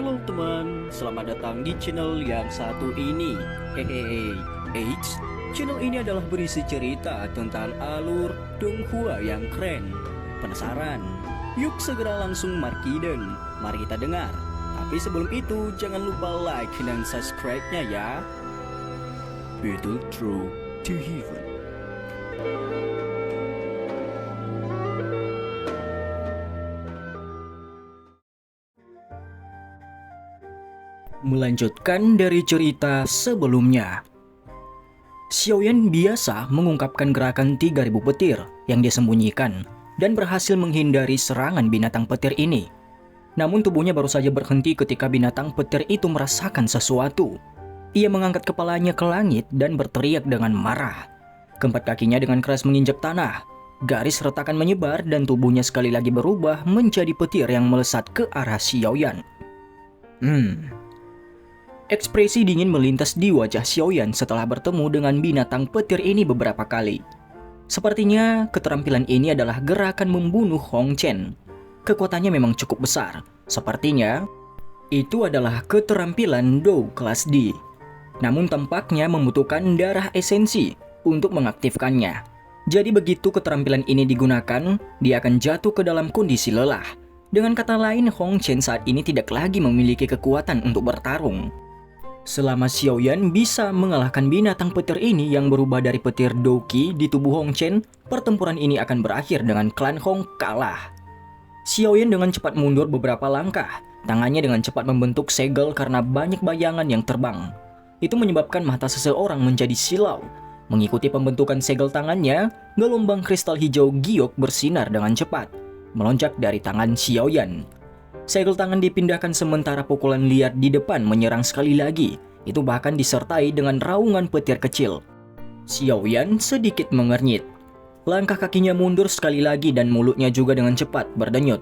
Halo teman, selamat datang di channel yang satu ini. Hehehe, Eits, channel ini adalah berisi cerita tentang alur Donghua yang keren. Penasaran? Yuk segera langsung markiden, mari kita dengar. Tapi sebelum itu, jangan lupa like dan subscribe-nya ya. Battle Through to Heaven. Melanjutkan dari cerita sebelumnya, Xiaoyan biasa mengungkapkan gerakan 3000 petir yang dia sembunyikan dan berhasil menghindari serangan binatang petir ini. Namun tubuhnya baru saja berhenti ketika binatang petir itu merasakan sesuatu. Ia mengangkat kepalanya ke langit dan berteriak dengan marah. Keempat kakinya dengan keras menginjak tanah. Garis retakan menyebar dan tubuhnya sekali lagi berubah menjadi petir yang melesat ke arah Xiaoyan. Ekspresi dingin melintas di wajah Xiaoyan setelah bertemu dengan binatang petir ini beberapa kali. Sepertinya keterampilan ini adalah gerakan membunuh Hong Chen. Kekuatannya memang cukup besar. Sepertinya itu adalah keterampilan Dou kelas D. Namun tampaknya membutuhkan darah esensi untuk mengaktifkannya. Jadi begitu keterampilan ini digunakan, dia akan jatuh ke dalam kondisi lelah. Dengan kata lain, Hong Chen saat ini tidak lagi memiliki kekuatan untuk bertarung. Selama Xiaoyan bisa mengalahkan binatang petir ini yang berubah dari petir Douqi di tubuh Hong Chen, pertempuran ini akan berakhir dengan klan Hong kalah. Xiaoyan dengan cepat mundur beberapa langkah, tangannya dengan cepat membentuk segel karena banyak bayangan yang terbang. Itu menyebabkan mata seseorang menjadi silau. Mengikuti pembentukan segel tangannya, gelombang kristal hijau giok bersinar dengan cepat, melonjak dari tangan Xiaoyan. Segel tangan dipindahkan sementara pukulan liar di depan menyerang sekali lagi. Itu bahkan disertai dengan raungan petir kecil. Xiaoyan sedikit mengernyit. Langkah kakinya mundur sekali lagi dan mulutnya juga dengan cepat berdenyut.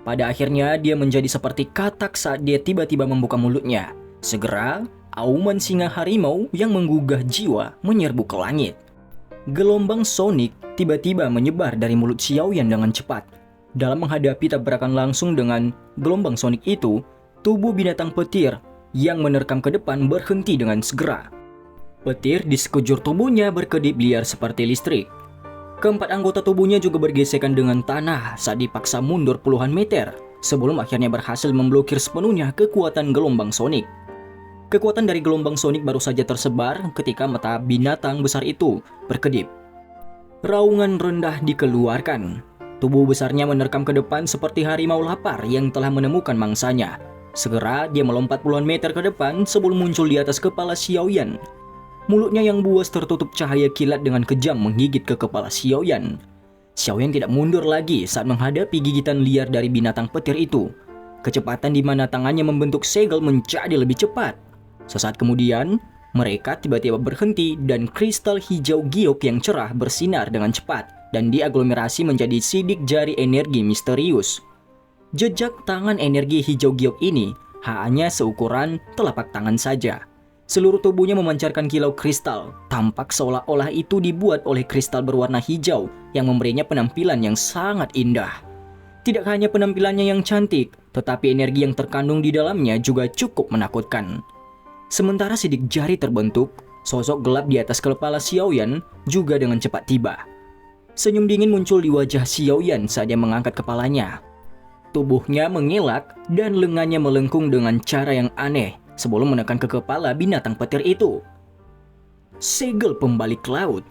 Pada akhirnya dia menjadi seperti katak saat dia tiba-tiba membuka mulutnya. Segera, auman singa harimau yang menggugah jiwa menyerbu ke langit. Gelombang sonik tiba-tiba menyebar dari mulut Xiaoyan dengan cepat. Dalam menghadapi tabrakan langsung dengan gelombang sonik itu, tubuh binatang petir yang menerkam ke depan berhenti dengan segera. Petir di sekujur tubuhnya berkedip liar seperti listrik. Keempat anggota tubuhnya juga bergesekan dengan tanah saat dipaksa mundur puluhan meter, sebelum akhirnya berhasil memblokir sepenuhnya kekuatan gelombang sonik. Kekuatan dari gelombang sonik baru saja tersebar ketika mata binatang besar itu berkedip. Raungan rendah dikeluarkan. Tubuh besarnya menerkam ke depan seperti harimau lapar yang telah menemukan mangsanya. Segera dia melompat puluhan meter ke depan sebelum muncul di atas kepala Xiaoyan. Mulutnya yang buas tertutup cahaya kilat dengan kejam menggigit ke kepala Xiaoyan. Xiaoyan tidak mundur lagi saat menghadapi gigitan liar dari binatang petir itu. Kecepatan di mana tangannya membentuk segel menjadi lebih cepat. Sesaat kemudian, mereka tiba-tiba berhenti dan kristal hijau giok yang cerah bersinar dengan cepat dan diaglomerasi menjadi sidik jari energi misterius. Jejak tangan energi hijau giok ini hanya seukuran telapak tangan saja. Seluruh tubuhnya memancarkan kilau kristal, tampak seolah-olah itu dibuat oleh kristal berwarna hijau yang memberinya penampilan yang sangat indah. Tidak hanya penampilannya yang cantik, tetapi energi yang terkandung di dalamnya juga cukup menakutkan. Sementara sidik jari terbentuk, sosok gelap di atas kepala Xiaoyan juga dengan cepat tiba. Senyum dingin muncul di wajah Xiaoyan saat dia mengangkat kepalanya. Tubuhnya mengelak dan lengannya melengkung dengan cara yang aneh sebelum menekan ke kepala binatang petir itu. Segel pembalik laut.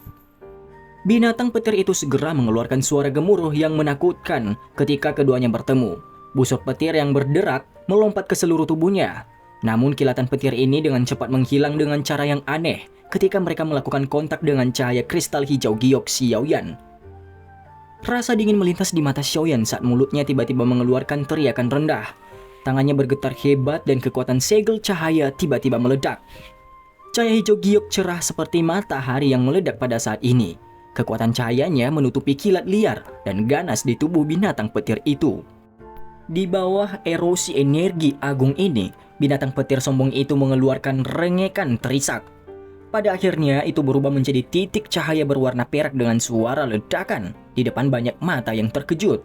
Binatang petir itu segera mengeluarkan suara gemuruh yang menakutkan ketika keduanya bertemu. Busur petir yang berderak melompat ke seluruh tubuhnya. Namun kilatan petir ini dengan cepat menghilang dengan cara yang aneh ketika mereka melakukan kontak dengan cahaya kristal hijau giok Xiaoyan. Rasa dingin melintas di mata Xiaoyan saat mulutnya tiba-tiba mengeluarkan teriakan rendah. Tangannya bergetar hebat dan kekuatan segel cahaya tiba-tiba meledak. Cahaya hijau giok cerah seperti matahari yang meledak pada saat ini. Kekuatan cahayanya menutupi kilat liar dan ganas di tubuh binatang petir itu. Di bawah erosi energi agung ini, binatang petir sombong itu mengeluarkan rengekan terisak. Pada akhirnya itu berubah menjadi titik cahaya berwarna perak dengan suara ledakan di depan banyak mata yang terkejut.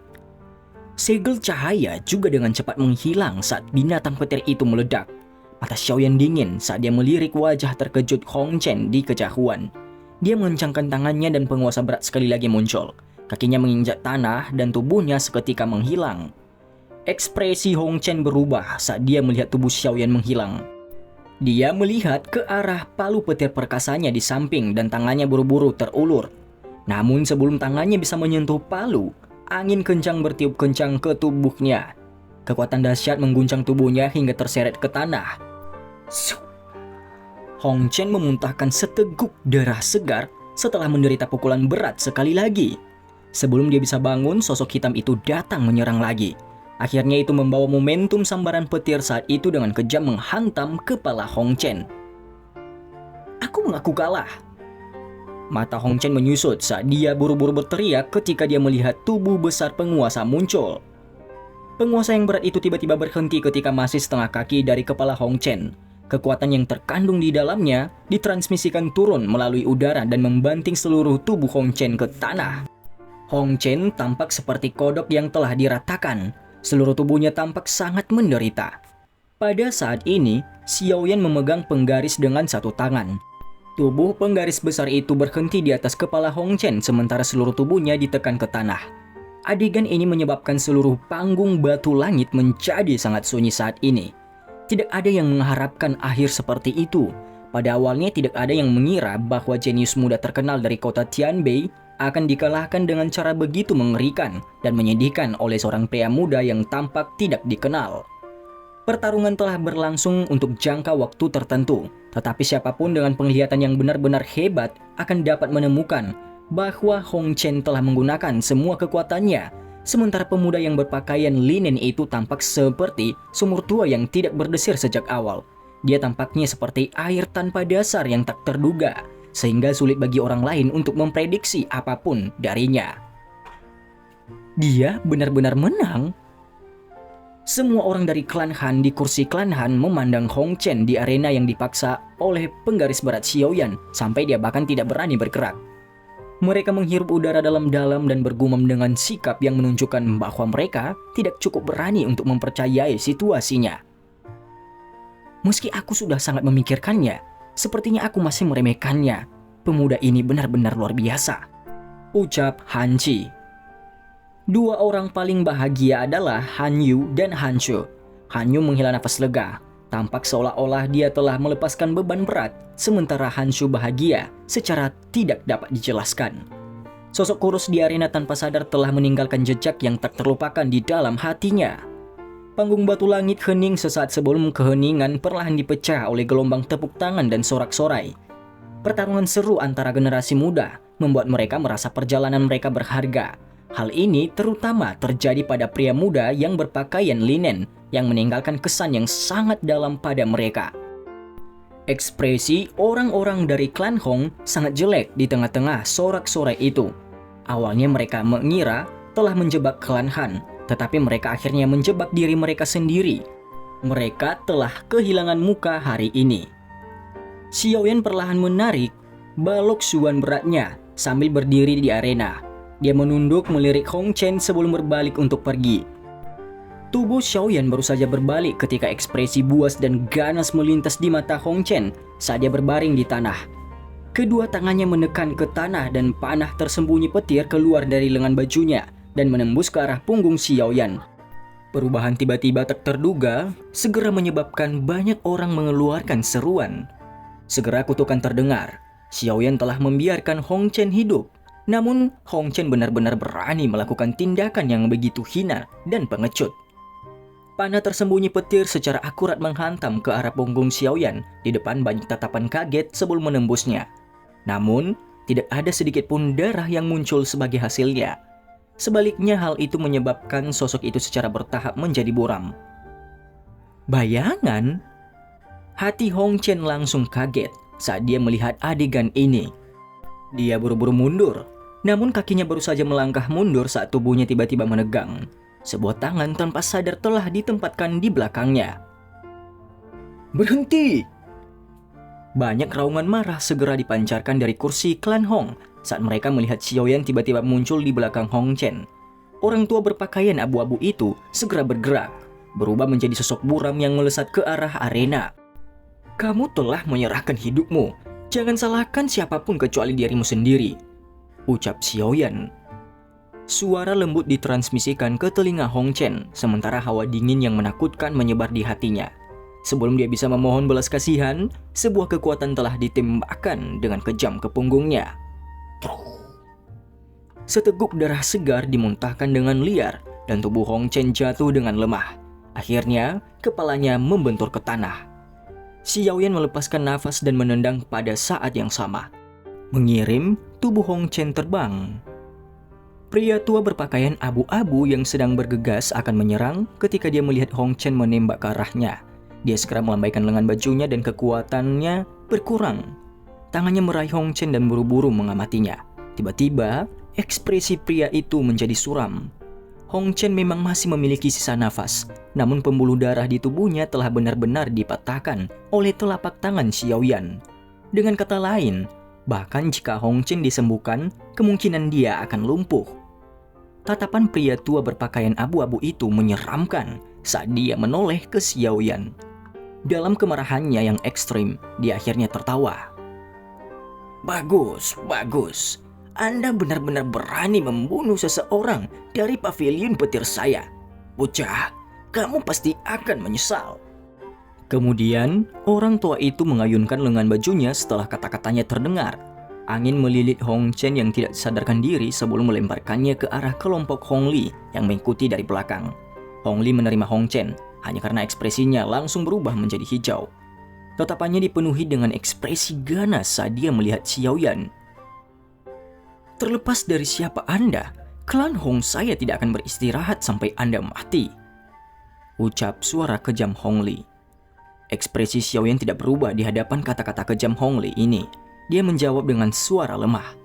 Segel cahaya juga dengan cepat menghilang saat binatang petir itu meledak. Mata Xiaoyan dingin saat dia melirik wajah terkejut Hong Chen di kejauhan. Dia mengencangkan tangannya dan penguasa berat sekali lagi muncul. Kakinya menginjak tanah dan tubuhnya seketika menghilang. Ekspresi Hong Chen berubah saat dia melihat tubuh Xiaoyan menghilang. Dia melihat ke arah palu petir perkasanya di samping dan tangannya buru-buru terulur. Namun sebelum tangannya bisa menyentuh palu, angin kencang bertiup kencang ke tubuhnya. Kekuatan dahsyat mengguncang tubuhnya hingga terseret ke tanah. Hong Chen memuntahkan seteguk darah segar setelah menderita pukulan berat sekali lagi. Sebelum dia bisa bangun, sosok hitam itu datang menyerang lagi. Akhirnya itu membawa momentum sambaran petir saat itu dengan kejam menghantam kepala Hong Chen. Aku mengaku kalah. Mata Hong Chen menyusut saat dia buru-buru berteriak ketika dia melihat tubuh besar penguasa muncul. Penguasa yang berat itu tiba-tiba berhenti ketika masih setengah kaki dari kepala Hong Chen. Kekuatan yang terkandung di dalamnya ditransmisikan turun melalui udara dan membanting seluruh tubuh Hong Chen ke tanah. Hong Chen tampak seperti kodok yang telah diratakan. Seluruh tubuhnya tampak sangat menderita. Pada saat ini, Xiaoyan memegang penggaris dengan satu tangan. Tubuh penggaris besar itu berhenti di atas kepala Hong Chen sementara seluruh tubuhnya ditekan ke tanah. Adegan ini menyebabkan seluruh panggung batu langit menjadi sangat sunyi saat ini. Tidak ada yang mengharapkan akhir seperti itu. Pada awalnya tidak ada yang mengira bahwa jenius muda terkenal dari kota Tianbei akan dikalahkan dengan cara begitu mengerikan dan menyedihkan oleh seorang pria muda yang tampak tidak dikenal. Pertarungan telah berlangsung untuk jangka waktu tertentu, tetapi siapapun dengan penglihatan yang benar-benar hebat akan dapat menemukan bahwa Hong Chen telah menggunakan semua kekuatannya, sementara pemuda yang berpakaian linen itu tampak seperti sumur tua yang tidak berdesir sejak awal. Dia tampaknya seperti air tanpa dasar yang tak terduga, sehingga sulit bagi orang lain untuk memprediksi apapun darinya. Dia benar-benar menang. Semua orang dari klan Han di kursi klan Han memandang Hong Chen di arena yang dipaksa oleh penggaris berat Xiaoyan sampai dia bahkan tidak berani bergerak. Mereka menghirup udara dalam-dalam dan bergumam dengan sikap yang menunjukkan bahwa mereka tidak cukup berani untuk mempercayai situasinya. Meski aku sudah sangat memikirkannya, sepertinya aku masih meremehkannya. Pemuda ini benar-benar luar biasa, ucap Han Qi. Dua orang paling bahagia adalah Han Yu dan Han Shu. Han Yu menghela nafas lega. Tampak seolah-olah dia telah melepaskan beban berat, sementara Han Shu bahagia secara tidak dapat dijelaskan. Sosok kurus di arena tanpa sadar telah meninggalkan jejak yang tak terlupakan di dalam hatinya. Panggung batu langit hening sesaat sebelum keheningan perlahan dipecah oleh gelombang tepuk tangan dan sorak-sorai. Pertarungan seru antara generasi muda membuat mereka merasa perjalanan mereka berharga. Hal ini terutama terjadi pada pria muda yang berpakaian linen yang meninggalkan kesan yang sangat dalam pada mereka. Ekspresi orang-orang dari klan Hong sangat jelek di tengah-tengah sorak-sorai itu. Awalnya mereka mengira telah menjebak klan Han, tetapi mereka akhirnya menjebak diri mereka sendiri. Mereka telah kehilangan muka hari ini. Xiaoyan perlahan menarik balok suan beratnya sambil berdiri di arena. Dia menunduk melirik Hong Chen sebelum berbalik untuk pergi. Tubuh Xiaoyan baru saja berbalik ketika ekspresi buas dan ganas melintas di mata Hong Chen saat dia berbaring di tanah. Kedua tangannya menekan ke tanah dan panah tersembunyi petir keluar dari lengan bajunya dan menembus ke arah punggung Xiaoyan. Perubahan tiba-tiba tak terduga segera menyebabkan banyak orang mengeluarkan seruan. Segera kutukan terdengar. Xiaoyan telah membiarkan Hong Chen hidup. Namun, Hong Chen benar-benar berani melakukan tindakan yang begitu hina dan pengecut. Panah tersembunyi petir secara akurat menghantam ke arah punggung Xiaoyan di depan banyak tatapan kaget sebelum menembusnya. Namun, tidak ada sedikit pun darah yang muncul sebagai hasilnya. Sebaliknya, hal itu menyebabkan sosok itu secara bertahap menjadi buram. Bayangan? Hati Hong Chen langsung kaget saat dia melihat adegan ini. Dia buru-buru mundur. Namun kakinya baru saja melangkah mundur saat tubuhnya tiba-tiba menegang. Sebuah tangan tanpa sadar telah ditempatkan di belakangnya. Berhenti! Banyak raungan marah segera dipancarkan dari kursi klan Hong saat mereka melihat Xiaoyan tiba-tiba muncul di belakang Hong Chen. Orang tua berpakaian abu-abu itu segera bergerak, berubah menjadi sosok buram yang melesat ke arah arena. "Kamu telah menyerahkan hidupmu. Jangan salahkan siapapun kecuali dirimu sendiri," ucap Xiaoyan. Suara lembut ditransmisikan ke telinga Hong Chen, sementara hawa dingin yang menakutkan menyebar di hatinya. Sebelum dia bisa memohon belas kasihan, sebuah kekuatan telah ditembakkan dengan kejam ke punggungnya. Seteguk darah segar dimuntahkan dengan liar dan tubuh Hong Chen jatuh dengan lemah. Akhirnya, kepalanya membentur ke tanah. Xiaoyan melepaskan nafas dan menendang pada saat yang sama, mengirim tubuh Hong Chen terbang. Pria tua berpakaian abu-abu yang sedang bergegas akan menyerang ketika dia melihat Hong Chen menembak ke arahnya. Dia segera melambaikan lengan bajunya dan kekuatannya berkurang. Tangannya meraih Hong Chen dan buru-buru mengamatinya. Tiba-tiba, ekspresi pria itu menjadi suram. Hong Chen memang masih memiliki sisa nafas, namun pembuluh darah di tubuhnya telah benar-benar dipatahkan oleh telapak tangan Xiaoyan. Dengan kata lain, bahkan jika Hong Chen disembuhkan, kemungkinan dia akan lumpuh. Tatapan pria tua berpakaian abu-abu itu menyeramkan saat dia menoleh ke Xiaoyan. Dalam kemarahannya yang ekstrim, dia akhirnya tertawa. "Bagus, bagus. Anda benar-benar berani membunuh seseorang dari pavilion petir saya. Bocah, kamu pasti akan menyesal." Kemudian, orang tua itu mengayunkan lengan bajunya setelah kata-katanya terdengar. Angin melilit Hong Chen yang tidak sadarkan diri sebelum melemparkannya ke arah kelompok Hong Li yang mengikuti dari belakang. Hong Li menerima Hong Chen hanya karena ekspresinya langsung berubah menjadi hijau. Tatapannya dipenuhi dengan ekspresi ganas saat dia melihat Xiaoyan. "Terlepas dari siapa Anda, klan Hong saya tidak akan beristirahat sampai Anda mati," ucap suara kejam Hong Li. Ekspresi Xiaoyan tidak berubah di hadapan kata-kata kejam Hong Li ini. Dia menjawab dengan suara lemah.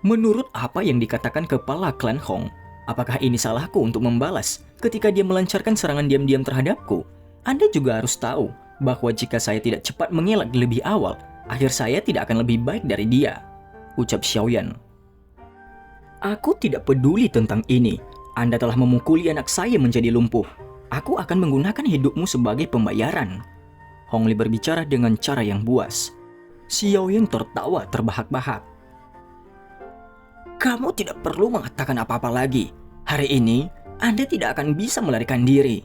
"Menurut apa yang dikatakan kepala klan Hong, apakah ini salahku untuk membalas ketika dia melancarkan serangan diam-diam terhadapku? Anda juga harus tahu bahwa jika saya tidak cepat mengelak lebih awal, akhir saya tidak akan lebih baik dari dia," ucap Xiaoyan. "Aku tidak peduli tentang ini. Anda telah memukuli anak saya menjadi lumpuh. Aku akan menggunakan hidupmu sebagai pembayaran." Hong Li berbicara dengan cara yang buas. Xiaoyan tertawa terbahak-bahak. "Kamu tidak perlu mengatakan apa-apa lagi. Hari ini, Anda tidak akan bisa melarikan diri."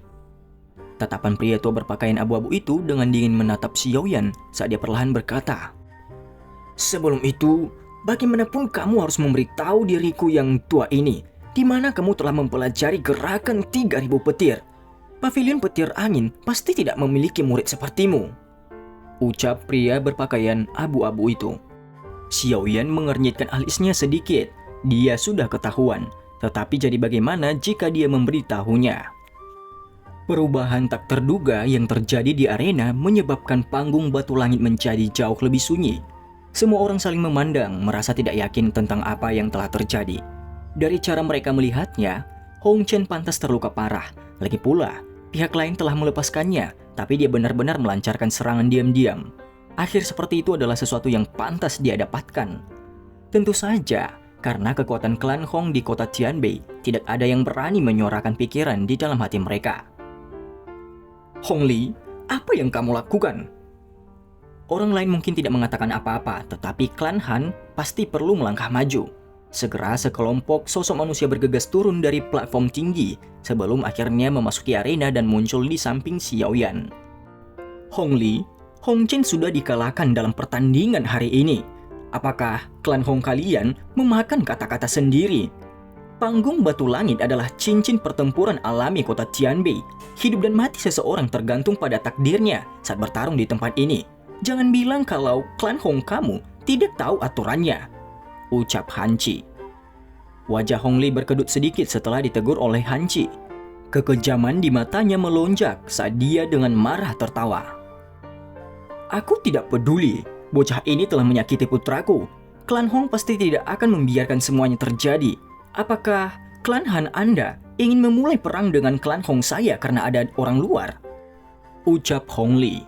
Tatapan pria tua berpakaian abu-abu itu dengan dingin menatap Xiaoyan saat dia perlahan berkata, "Sebelum itu, bagaimanapun kamu harus memberitahu diriku yang tua ini, di mana kamu telah mempelajari gerakan 3000 petir. Pavilion petir angin pasti tidak memiliki murid sepertimu," ucap pria berpakaian abu-abu itu. Xiaoyan mengernyitkan alisnya sedikit. Dia sudah ketahuan, tetapi jadi bagaimana jika dia memberitahunya? Perubahan tak terduga yang terjadi di arena menyebabkan panggung batu langit menjadi jauh lebih sunyi. Semua orang saling memandang, merasa tidak yakin tentang apa yang telah terjadi. Dari cara mereka melihatnya, Hong Chen pantas terluka parah. Lagi pula, pihak lain telah melepaskannya, tapi dia benar-benar melancarkan serangan diam-diam. Akhir seperti itu adalah sesuatu yang pantas dia dapatkan. Tentu saja, karena kekuatan klan Hong di kota Tianbei, tidak ada yang berani menyuarakan pikiran di dalam hati mereka. "Hong Li, apa yang kamu lakukan?" Orang lain mungkin tidak mengatakan apa-apa, tetapi klan Han pasti perlu melangkah maju. Segera sekelompok sosok manusia bergegas turun dari platform tinggi sebelum akhirnya memasuki arena dan muncul di samping Xiaoyan. "Hong Li, Hong Chen sudah dikalahkan dalam pertandingan hari ini. Apakah klan Hong kalian memakan kata-kata sendiri? Panggung batu langit adalah cincin pertempuran alami kota Tianbei. Hidup dan mati seseorang tergantung pada takdirnya saat bertarung di tempat ini. Jangan bilang kalau klan Hong kamu tidak tahu aturannya," ucap Han Chi. Wajah Hong Li berkedut sedikit setelah ditegur oleh Han Chi. Kekejaman di matanya melonjak saat dia dengan marah tertawa. "Aku tidak peduli, bocah ini telah menyakiti putraku. Klan Hong pasti tidak akan membiarkan semuanya terjadi. Apakah klan Han Anda ingin memulai perang dengan klan Hong saya karena ada orang luar?" ucap Hong Li.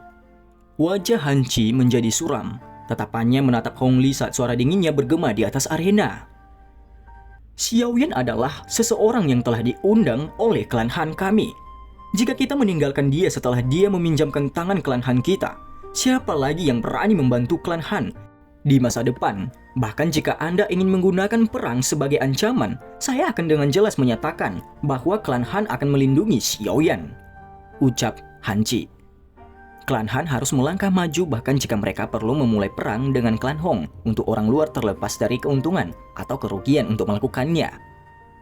Wajah Han Chi menjadi suram. Tatapannya menatap Hong Li saat suara dinginnya bergema di atas arena. Xiaoyan adalah seseorang yang telah diundang oleh klan Han kami. Jika kita meninggalkan dia setelah dia meminjamkan tangan klan Han kita, siapa lagi yang berani membantu klan Han di masa depan? Bahkan jika Anda ingin menggunakan perang sebagai ancaman, saya akan dengan jelas menyatakan bahwa klan Han akan melindungi Xiaoyan, ucap Han Chi. Klan Han harus melangkah maju bahkan jika mereka perlu memulai perang dengan klan Hong untuk orang luar terlepas dari keuntungan atau kerugian untuk melakukannya.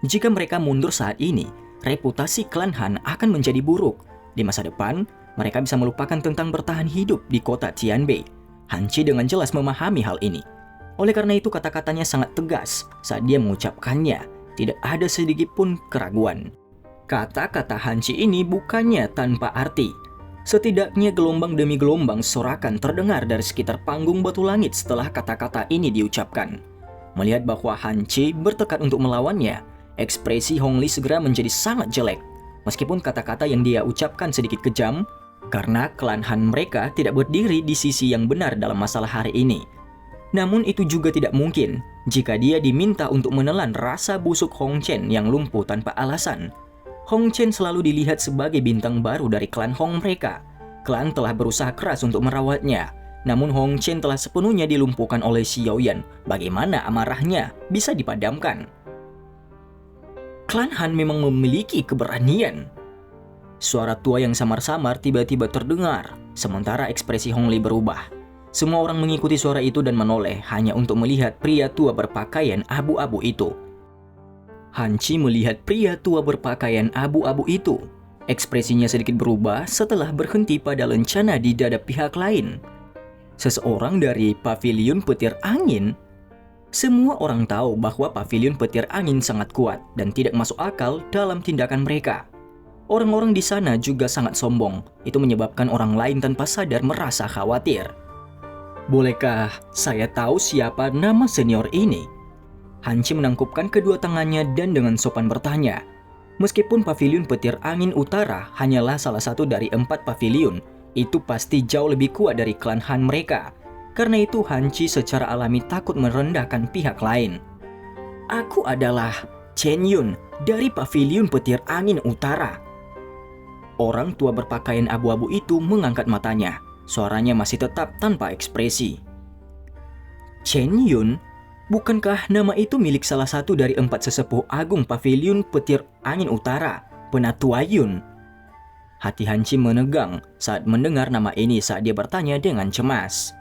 Jika mereka mundur saat ini, reputasi klan Han akan menjadi buruk. Di masa depan, mereka bisa melupakan tentang bertahan hidup di kota Tianbei. Han Chi dengan jelas memahami hal ini. Oleh karena itu kata-katanya sangat tegas saat dia mengucapkannya, tidak ada sedikit pun keraguan. Kata-kata Han Chi ini bukannya tanpa arti. Setidaknya gelombang demi gelombang sorakan terdengar dari sekitar panggung batu langit setelah kata-kata ini diucapkan. Melihat bahwa Han Chi bertekad untuk melawannya, ekspresi Hong Li segera menjadi sangat jelek. Meskipun kata-kata yang dia ucapkan sedikit kejam, karena klan Han mereka tidak berdiri di sisi yang benar dalam masalah hari ini. Namun itu juga tidak mungkin jika dia diminta untuk menelan rasa busuk Hong Chen yang lumpuh tanpa alasan. Hong Chen selalu dilihat sebagai bintang baru dari klan Hong mereka. Klan telah berusaha keras untuk merawatnya. Namun Hong Chen telah sepenuhnya dilumpuhkan oleh Xiaoyan. Bagaimana amarahnya bisa dipadamkan? Klan Han memang memiliki keberanian. Suara tua yang samar-samar tiba-tiba terdengar, sementara ekspresi Hong Li berubah. Semua orang mengikuti suara itu dan menoleh hanya untuk melihat pria tua berpakaian abu-abu itu. Han Chi melihat pria tua berpakaian abu-abu itu. Ekspresinya sedikit berubah setelah berhenti pada lencana di dada pihak lain. Seseorang dari paviliun petir angin. Semua orang tahu bahwa paviliun petir angin sangat kuat dan tidak masuk akal dalam tindakan mereka. Orang-orang di sana juga sangat sombong. Itu menyebabkan orang lain tanpa sadar merasa khawatir. Bolehkah saya tahu siapa nama senior ini? Han Chi menangkupkan kedua tangannya dan dengan sopan bertanya. Meskipun paviliun petir angin utara hanyalah salah satu dari 4 paviliun, itu pasti jauh lebih kuat dari klan Han mereka. Karena itu Han Chi secara alami takut merendahkan pihak lain. Aku adalah Chen Yun dari paviliun petir angin utara. Orang tua berpakaian abu-abu itu mengangkat matanya. Suaranya masih tetap tanpa ekspresi. Chen Yun? Bukankah nama itu milik salah satu dari 4 sesepuh agung paviliun petir angin utara, Penatua Yun? Hati Han Chi menegang saat mendengar nama ini saat dia bertanya dengan cemas.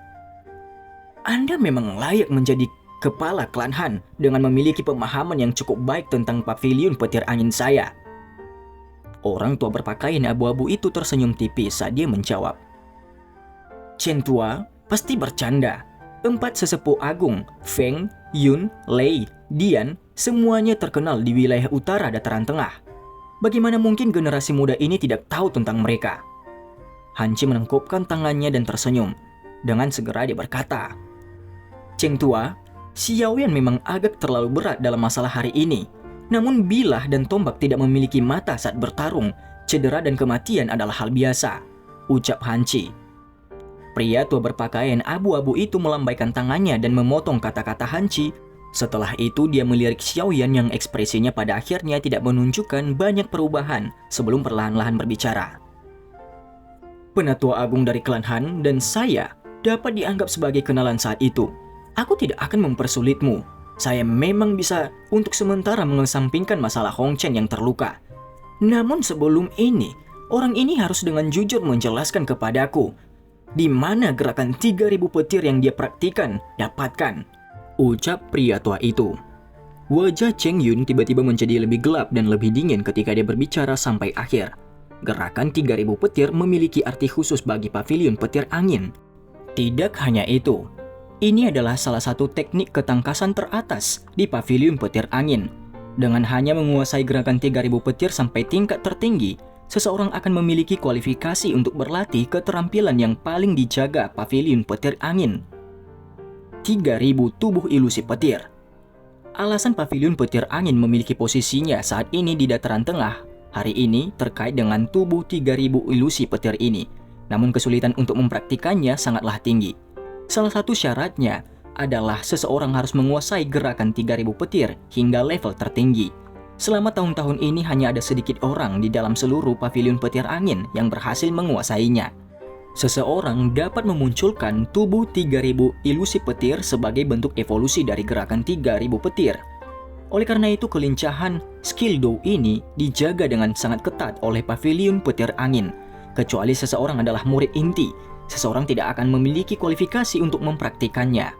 Anda memang layak menjadi kepala klan Han dengan memiliki pemahaman yang cukup baik tentang paviliun petir angin saya. Orang tua berpakaian abu-abu itu tersenyum tipis saat dia menjawab. Chen tua pasti bercanda. 4 sesepuh agung, Feng, Yun, Lei, Dian, semuanya terkenal di wilayah utara dataran tengah. Bagaimana mungkin generasi muda ini tidak tahu tentang mereka? Han Chi menengkupkan tangannya dan tersenyum. Dengan segera dia berkata, Cheng tua, Xiaoyan memang agak terlalu berat dalam masalah hari ini. Namun bilah dan tombak tidak memiliki mata saat bertarung. Cedera dan kematian adalah hal biasa, ucap Han Chi. Pria tua berpakaian abu-abu itu melambaikan tangannya dan memotong kata-kata Han Chi. Setelah itu dia melirik Xiaoyan yang ekspresinya pada akhirnya tidak menunjukkan banyak perubahan sebelum perlahan-lahan berbicara. Penatua agung dari klan Han dan saya dapat dianggap sebagai kenalan saat itu. Aku tidak akan mempersulitmu. Saya memang bisa untuk sementara mengesampingkan masalah Hong Chen yang terluka. Namun sebelum ini, orang ini harus dengan jujur menjelaskan kepadaku di mana gerakan 3000 petir yang dia praktikan dapatkan, ucap pria tua itu. Wajah Cheng Yun tiba-tiba menjadi lebih gelap dan lebih dingin ketika dia berbicara sampai akhir. Gerakan 3000 petir memiliki arti khusus bagi paviliun petir angin. Tidak hanya itu, ini adalah salah satu teknik ketangkasan teratas di paviliun petir angin. Dengan hanya menguasai gerakan 3000 petir sampai tingkat tertinggi, seseorang akan memiliki kualifikasi untuk berlatih keterampilan yang paling dijaga paviliun petir angin. 3000 tubuh ilusi petir. Alasan paviliun petir angin memiliki posisinya saat ini di dataran tengah hari ini terkait dengan tubuh 3000 ilusi petir ini. Namun kesulitan untuk mempraktikannya sangatlah tinggi. Salah satu syaratnya adalah seseorang harus menguasai gerakan 3000 petir hingga level tertinggi. Selama tahun-tahun ini hanya ada sedikit orang di dalam seluruh pavilion petir angin yang berhasil menguasainya. Seseorang dapat memunculkan tubuh 3000 ilusi petir sebagai bentuk evolusi dari gerakan 3000 petir. Oleh karena itu kelincahan skill Do ini dijaga dengan sangat ketat oleh pavilion petir angin. Kecuali seseorang adalah murid inti, seseorang tidak akan memiliki kualifikasi untuk mempraktikannya.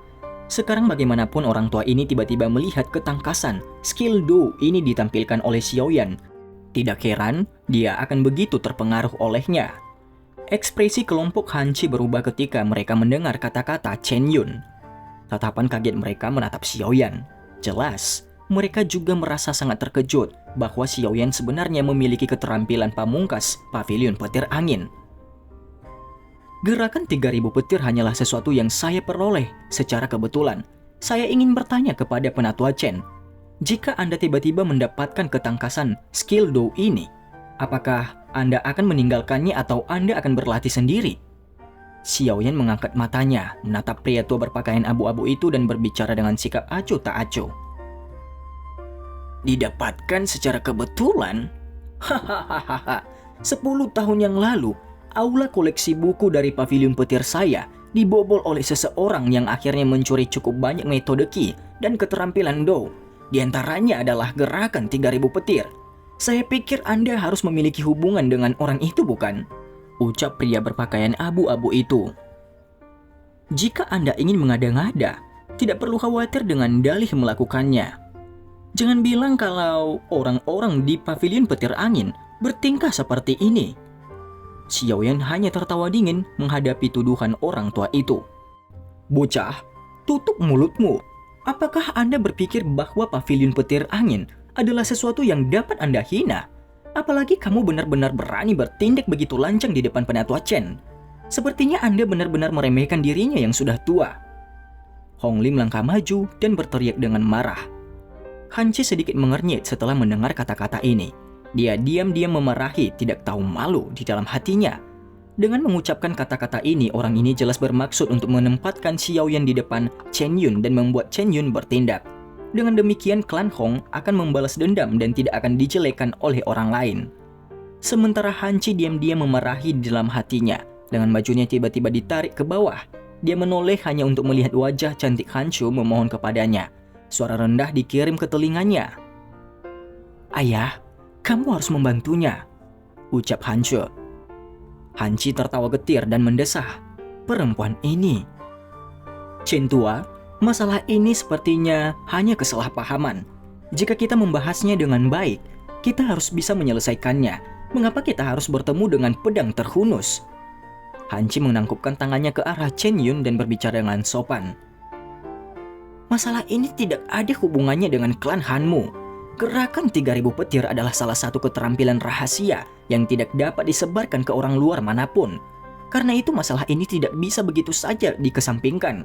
Sekarang bagaimanapun orang tua ini tiba-tiba melihat ketangkasan skill Do ini ditampilkan oleh Xiaoyan. Tidak heran dia akan begitu terpengaruh olehnya. Ekspresi kelompok Hanci berubah ketika mereka mendengar kata-kata Chen Yun. Tatapan kaget mereka menatap Xiaoyan. Jelas, mereka juga merasa sangat terkejut bahwa Xiaoyan sebenarnya memiliki keterampilan pamungkas pavilion petir angin. Gerakan 3000 petir hanyalah sesuatu yang saya peroleh secara kebetulan. Saya ingin bertanya kepada Penatua Chen, jika Anda tiba-tiba mendapatkan ketangkasan skill Do ini, apakah Anda akan meninggalkannya atau Anda akan berlatih sendiri? Xiaoyan mengangkat matanya, menatap pria tua berpakaian abu-abu itu dan berbicara dengan sikap acuh tak acuh. Didapatkan secara kebetulan? Hahaha, 10 tahun yang lalu, aula koleksi buku dari pavilion petir saya dibobol oleh seseorang yang akhirnya mencuri cukup banyak metode Qi dan keterampilan Do. Di antaranya adalah gerakan 3000 petir. Saya pikir Anda harus memiliki hubungan dengan orang itu, bukan? Ucap pria berpakaian abu-abu itu. Jika Anda ingin mengada-ngada, tidak perlu khawatir dengan dalih melakukannya. Jangan bilang kalau orang-orang di pavilion petir angin bertingkah seperti ini. Xiaoyan hanya tertawa dingin menghadapi tuduhan orang tua itu. Bocah, tutup mulutmu. Apakah Anda berpikir bahwa pavilion petir angin adalah sesuatu yang dapat Anda hina? Apalagi kamu benar-benar berani bertindak begitu lancang di depan Penatua Chen. Sepertinya Anda benar-benar meremehkan dirinya yang sudah tua. Hong Li melangkah maju dan berteriak dengan marah. Hanci sedikit mengernyit setelah mendengar kata-kata ini. Dia diam-diam memarahi, tidak tahu malu di dalam hatinya. Dengan mengucapkan kata-kata ini, orang ini jelas bermaksud untuk menempatkan Xiaoyan di depan Chen Yun dan membuat Chen Yun bertindak. Dengan demikian, klan Hong akan membalas dendam dan tidak akan dijelekan oleh orang lain. Sementara Hanci diam-diam memarahi di dalam hatinya. Dengan bajunya tiba-tiba ditarik ke bawah. Dia menoleh hanya untuk melihat wajah cantik Hancu memohon kepadanya. Suara rendah dikirim ke telinganya. Ayah, kamu harus membantunya, ucap Hanci. Hanci tertawa getir dan mendesah. Perempuan ini. Chen tua, masalah ini sepertinya hanya kesalahpahaman. Jika kita membahasnya dengan baik, kita harus bisa menyelesaikannya. Mengapa kita harus bertemu dengan pedang terhunus? Hanci menangkupkan tangannya ke arah Chen Yun dan berbicara dengan sopan. Masalah ini tidak ada hubungannya dengan klan Hanmu. Gerakan 3000 petir adalah salah satu keterampilan rahasia yang tidak dapat disebarkan ke orang luar manapun. Karena itu masalah ini tidak bisa begitu saja dikesampingkan.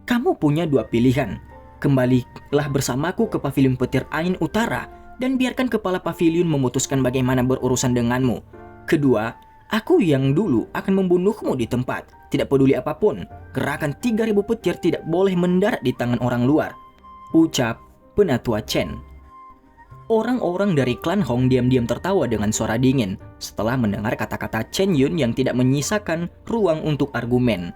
Kamu punya dua pilihan. Kembalilah bersamaku ke pavilion petir angin utara dan biarkan kepala pavilion memutuskan bagaimana berurusan denganmu. Kedua, aku yang dulu akan membunuhmu di tempat. Tidak peduli apapun, gerakan 3000 petir tidak boleh mendarat di tangan orang luar, ucap Penatua Chen. Orang-orang dari klan Hong diam-diam tertawa dengan suara dingin setelah mendengar kata-kata Chen Yun yang tidak menyisakan ruang untuk argumen.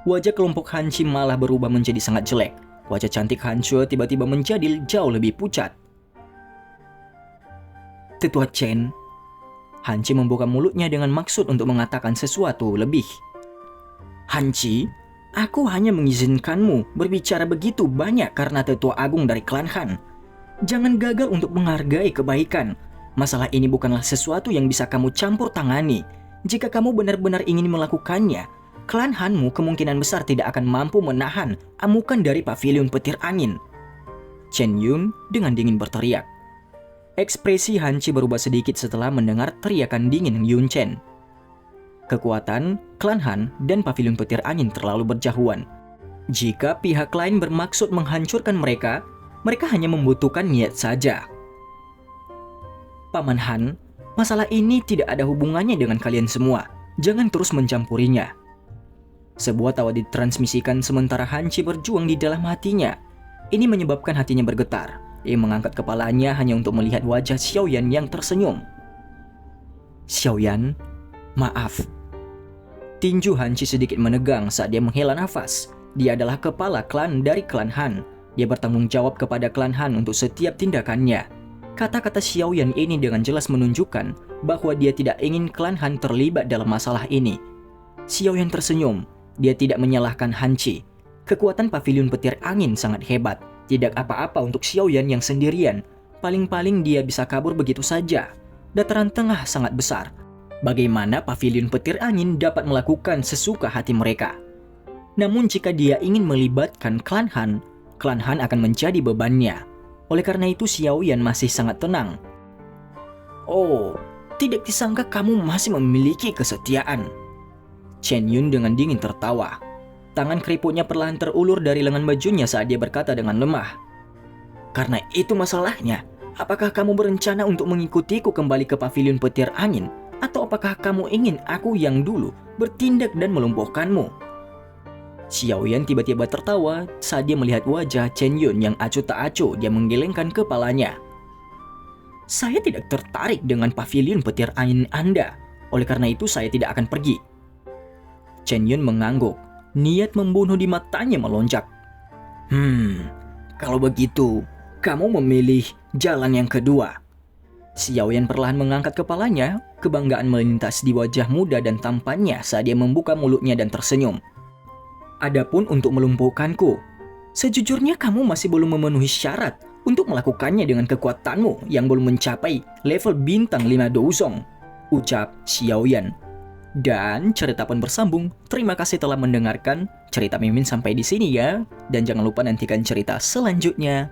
Wajah kelompok Hanci malah berubah menjadi sangat jelek. Wajah cantik Hancu tiba-tiba menjadi jauh lebih pucat. Tetua Chen, Hanci membuka mulutnya dengan maksud untuk mengatakan sesuatu lebih. Hanci, aku hanya mengizinkanmu berbicara begitu banyak karena tetua agung dari klan Han. Jangan gagal untuk menghargai kebaikan. Masalah ini bukanlah sesuatu yang bisa kamu campur tangani. Jika kamu benar-benar ingin melakukannya, klan Hanmu kemungkinan besar tidak akan mampu menahan amukan dari pavilion petir angin. Chen Yun dengan dingin berteriak. Ekspresi Hanci berubah sedikit setelah mendengar teriakan dingin Yun Chen. Kekuatan, klan Han, dan pavilion petir angin terlalu berjauhan. Jika pihak lain bermaksud menghancurkan mereka, mereka hanya membutuhkan niat saja. Paman Han, masalah ini tidak ada hubungannya dengan kalian semua. Jangan terus mencampurinya. Sebuah tawa ditransmisikan sementara Hanci berjuang di dalam hatinya. Ini menyebabkan hatinya bergetar. Ia mengangkat kepalanya hanya untuk melihat wajah Xiaoyan yang tersenyum. Xiaoyan, maaf. Tinju Hanci sedikit menegang saat dia menghela nafas. Dia adalah kepala klan dari klan Han. Dia bertanggung jawab kepada klan Han untuk setiap tindakannya. Kata-kata Xiaoyan ini dengan jelas menunjukkan bahwa dia tidak ingin klan Han terlibat dalam masalah ini. Xiaoyan tersenyum. Dia tidak menyalahkan Hanci. Kekuatan pavilion petir angin sangat hebat. Tidak apa-apa untuk Xiaoyan yang sendirian. Paling-paling dia bisa kabur begitu saja. Dataran tengah sangat besar. Bagaimana pavilion petir angin dapat melakukan sesuka hati mereka? Namun jika dia ingin melibatkan klan Han akan menjadi bebannya. Oleh karena itu Xiaoyan masih sangat tenang. Oh, tidak disangka kamu masih memiliki kesetiaan. Chen Yun dengan dingin tertawa. Tangan keriputnya perlahan terulur dari lengan bajunya saat dia berkata dengan lemah. Karena itu masalahnya, apakah kamu berencana untuk mengikutiku kembali ke pavilion petir angin? Atau apakah kamu ingin aku yang dulu bertindak dan melumpuhkanmu? Xiaoyan tiba-tiba tertawa saat dia melihat wajah Chen Yun yang acuh tak acuh. Dia menggelengkan kepalanya. Saya tidak tertarik dengan pavilion petir angin Anda. Oleh karena itu saya tidak akan pergi. Chen Yun mengangguk. Niat membunuh di matanya melonjak. Kalau begitu, kamu memilih jalan yang kedua. Xiaoyan perlahan mengangkat kepalanya. Kebanggaan melintas di wajah muda dan tampannya saat dia membuka mulutnya dan tersenyum. Adapun untuk melumpuhkanku, sejujurnya kamu masih belum memenuhi syarat untuk melakukannya dengan kekuatanmu yang belum mencapai level bintang 5 Douzong, ucap Xiaoyan. Dan cerita pun bersambung. Terima kasih telah mendengarkan cerita Mimin sampai di sini ya. Dan jangan lupa nantikan cerita selanjutnya.